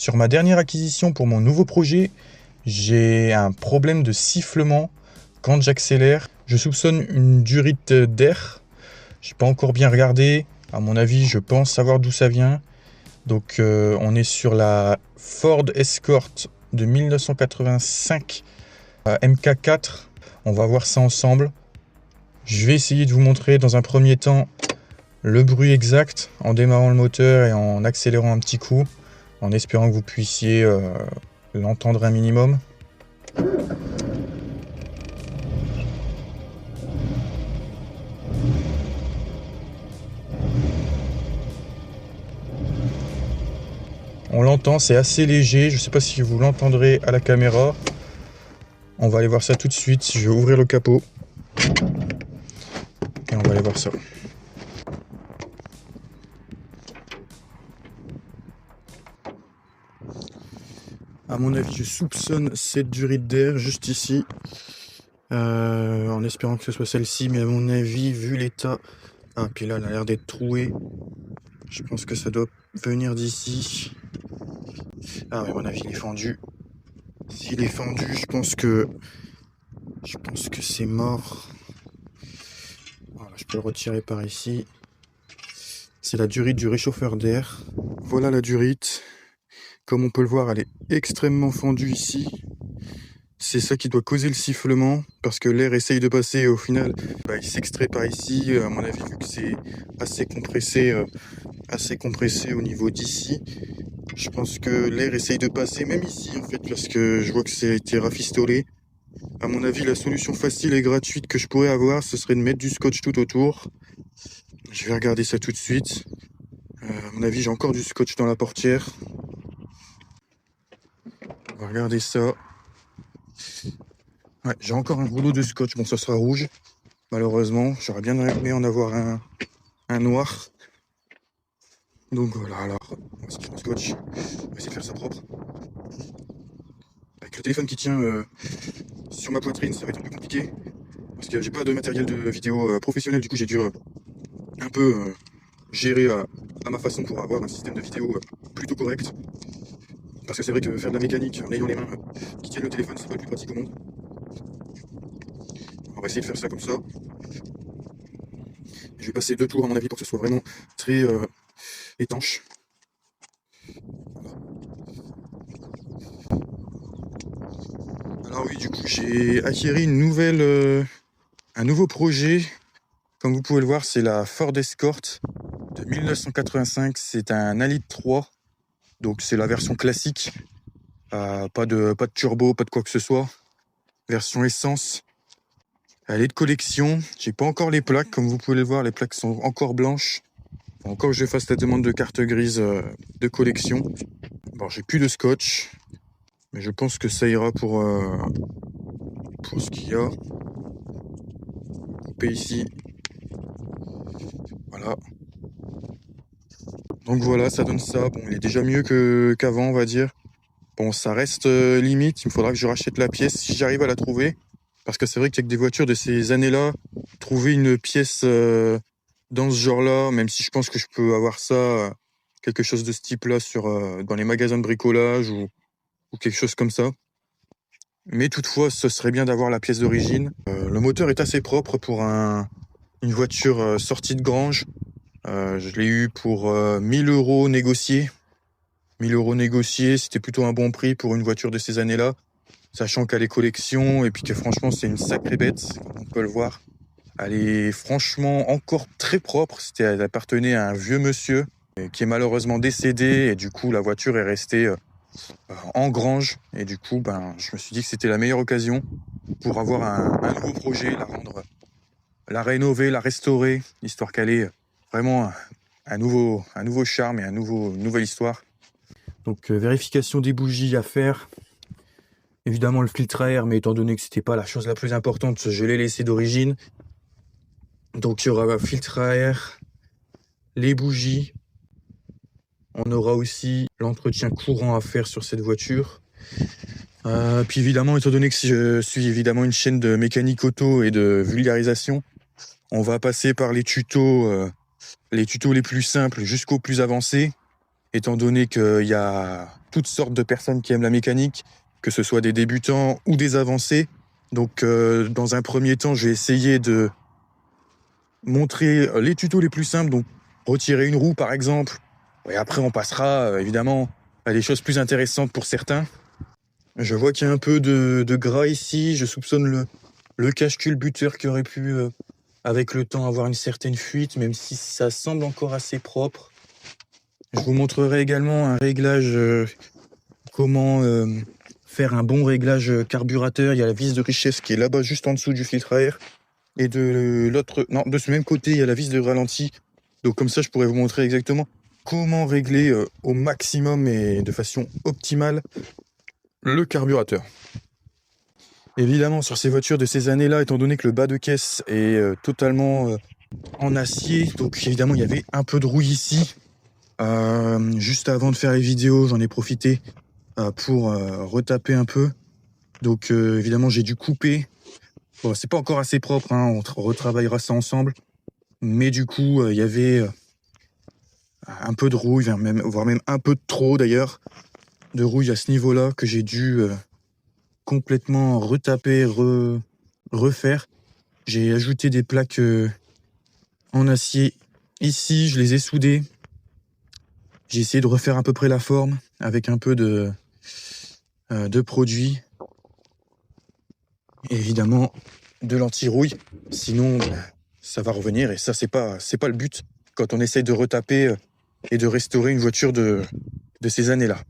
Sur ma dernière acquisition pour mon nouveau projet, j'ai un problème de sifflement quand j'accélère. Je soupçonne une durite d'air. J'ai pas encore bien regardé. À mon avis, je pense savoir d'où ça vient. Donc on est sur la Ford Escort de 1985 MK4. On va voir ça ensemble. Je vais essayer de vous montrer dans un premier temps le bruit exact en démarrant le moteur et en accélérant un petit coup, en espérant que vous puissiez l'entendre un minimum. On l'entend, c'est assez léger, je ne sais pas si vous l'entendrez à la caméra. On va aller voir ça tout de suite, je vais ouvrir le capot et on va aller voir ça. À mon avis, je soupçonne cette durite d'air juste ici, en espérant que ce soit celle-ci, mais à mon avis, vu l'état... Ah, puis là, elle a l'air d'être trouée. Je pense que ça doit venir d'ici. Ah, mais à mon avis, il est fendu. S'il est fendu, je pense que c'est mort. Voilà, je peux le retirer par ici. C'est la durite du réchauffeur d'air. Voilà la durite. Comme on peut le voir, elle est extrêmement fendue ici. C'est ça qui doit causer le sifflement, parce que l'air essaye de passer et au final, il s'extrait par ici. À mon avis, vu que c'est assez compressé au niveau d'ici, je pense que l'air essaye de passer, même ici en fait, parce que je vois que ça a été rafistolé. À mon avis, la solution facile et gratuite que je pourrais avoir, ce serait de mettre du scotch tout autour. Je vais regarder ça tout de suite. À mon avis, j'ai encore du scotch dans la portière. On va regarder ça. Ouais, j'ai encore un rouleau de scotch. Bon, ça sera rouge, malheureusement. J'aurais bien aimé en avoir un noir. Donc voilà, alors, on va sortir le scotch. On va essayer de faire ça propre. Avec le téléphone qui tient sur ma poitrine, ça va être un peu compliqué. Parce que j'ai pas de matériel de vidéo professionnel, du coup j'ai dû un peu gérer à ma façon pour avoir un système de vidéo plutôt correct. Parce que c'est vrai que faire de la mécanique en ayant les mains qui tiennent le téléphone, c'est pas le plus pratique au monde. On va essayer de faire ça comme ça. Je vais passer 2 tours à mon avis pour que ce soit vraiment très étanche. Alors oui, du coup j'ai acquéri un nouveau projet. Comme vous pouvez le voir, c'est la Ford Escort de 1985. C'est un A-Litre 3. Donc c'est la version classique. Pas de turbo, pas de quoi que ce soit. Version essence. Elle est de collection. J'ai pas encore les plaques. Comme vous pouvez le voir, les plaques sont encore blanches. Faut encore que je fasse la demande de carte grise de collection. Bon, j'ai plus de scotch. Mais je pense que ça ira pour ce qu'il y a. Coupé ici. Voilà. Donc voilà, ça donne ça. Bon, il est déjà mieux qu'avant, on va dire. Bon, ça reste limite. Il me faudra que je rachète la pièce si j'arrive à la trouver. Parce que c'est vrai qu'avec des voitures de ces années-là, trouver une pièce dans ce genre-là, même si je pense que je peux avoir ça, quelque chose de ce type-là dans les magasins de bricolage ou quelque chose comme ça. Mais toutefois, ce serait bien d'avoir la pièce d'origine. Le moteur est assez propre pour une voiture sortie de grange. Je l'ai eu pour 1000 € négociés. 1000 € négociés, c'était plutôt un bon prix pour une voiture de ces années-là. Sachant qu'elle est collection et puis que franchement c'est une sacrée bête, comme on peut le voir. Elle est franchement encore très propre. Elle appartenait à un vieux monsieur qui est malheureusement décédé et du coup la voiture est restée en grange. Et du coup je me suis dit que c'était la meilleure occasion pour avoir un nouveau projet, la rénover, la restaurer, histoire qu'elle ait vraiment un nouveau charme et une nouvelle histoire. Donc vérification des bougies à faire. Évidemment le filtre à air, mais étant donné que c'était pas la chose la plus importante, je l'ai laissé d'origine. Donc il y aura un filtre à air, les bougies. On aura aussi l'entretien courant à faire sur cette voiture. Puis évidemment, étant donné que je suis évidemment une chaîne de mécanique auto et de vulgarisation, on va passer par les tutos les plus simples jusqu'aux plus avancés. Étant donné qu'il y a toutes sortes de personnes qui aiment la mécanique, que ce soit des débutants ou des avancés. Donc, dans un premier temps, je vais essayer de montrer les tutos les plus simples, donc retirer une roue par exemple. Et après, on passera évidemment à des choses plus intéressantes pour certains. Je vois qu'il y a un peu de gras ici. Je soupçonne le cache-culbuteur qui aurait pu, avec le temps, avoir une certaine fuite, même si ça semble encore assez propre. Je vous montrerai également un réglage, comment faire un bon réglage carburateur. Il y a la vis de richesse qui est là-bas, juste en dessous du filtre à air. Et de ce même côté, il y a la vis de ralenti. Donc comme ça, je pourrais vous montrer exactement comment régler au maximum et de façon optimale le carburateur. Évidemment, sur ces voitures de ces années-là, étant donné que le bas de caisse est totalement en acier, donc évidemment, il y avait un peu de rouille ici. Juste avant de faire les vidéos, j'en ai profité pour retaper un peu. Donc évidemment, j'ai dû couper. Bon, c'est pas encore assez propre, hein, on retravaillera ça ensemble. Mais du coup, il y avait un peu de rouille, voire même un peu de trop d'ailleurs, de rouille à ce niveau-là que j'ai dû complètement retaper, refaire. J'ai ajouté des plaques en acier ici, je les ai soudées. J'ai essayé de refaire à peu près la forme avec un peu de produit. Et évidemment, de l'anti-rouille, sinon ça va revenir et ça c'est pas le but quand on essaye de retaper et de restaurer une voiture de ces années-là.